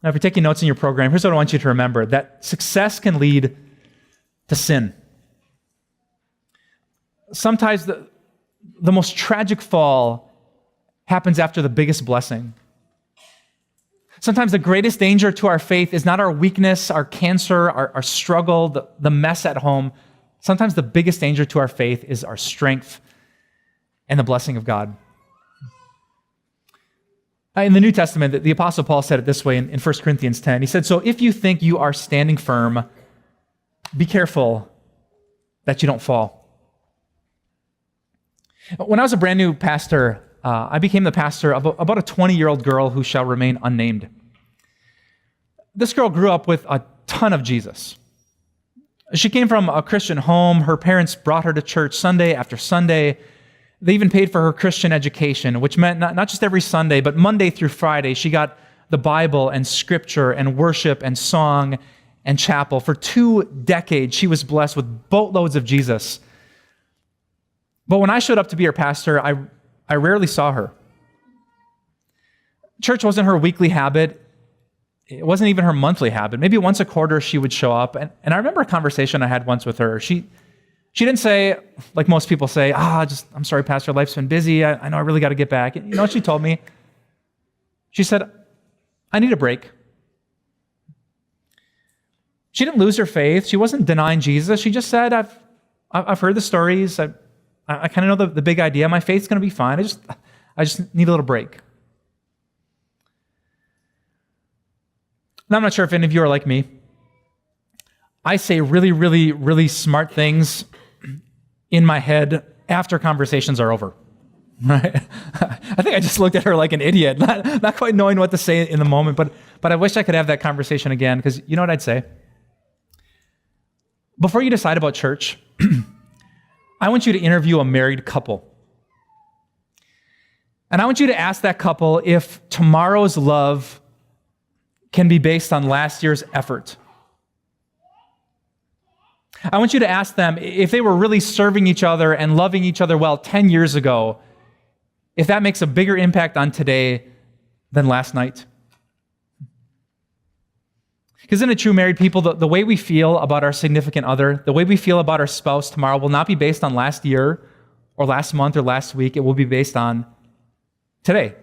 Now, if you're taking notes in your program, here's what I want you to remember, that success can lead to sin. Sometimes the most tragic fall happens after the biggest blessing. Sometimes the greatest danger to our faith is not our weakness, our cancer, our struggle, the mess at home. Sometimes the biggest danger to our faith is our strength and the blessing of God. In the New Testament, the Apostle Paul said it this way in 1 Corinthians 10. He said, "So if you think you are standing firm, be careful that you don't fall." When I was a brand new pastor, I became the pastor of about a 20-year-old girl who shall remain unnamed. This girl grew up with a ton of Jesus. She came from a Christian home. Her parents brought her to church Sunday after Sunday. They even paid for her Christian education, which meant not just every Sunday, but Monday through Friday, she got the Bible and scripture and worship and song and chapel. For 2 decades, she was blessed with boatloads of Jesus. But when I showed up to be her pastor, I rarely saw her. Church wasn't her weekly habit. It wasn't even her monthly habit. Maybe once a quarter she would show up. And I remember a conversation I had once with her. She didn't say, like most people say, I'm sorry, Pastor, life's been busy. I know I really got to get back. You know what she told me? She said, I need a break. She didn't lose her faith. She wasn't denying Jesus. She just said, I've heard the stories. I kind of know the big idea. My faith's going to be fine. I just need a little break. Now, I'm not sure if any of you are like me. I say really, really, really smart things in my head after conversations are over. Right? I think I just looked at her like an idiot, not quite knowing what to say in the moment, but I wish I could have that conversation again, because you know what I'd say? Before you decide about church, I want you to interview a married couple. And I want you to ask that couple if tomorrow's love can be based on last year's effort. I want you to ask them if they were really serving each other and loving each other well 10 years ago, if that makes a bigger impact on today than last night. Because in a true married people, the way we feel about our significant other, the way we feel about our spouse tomorrow will not be based on last year or last month or last week. It will be based on today.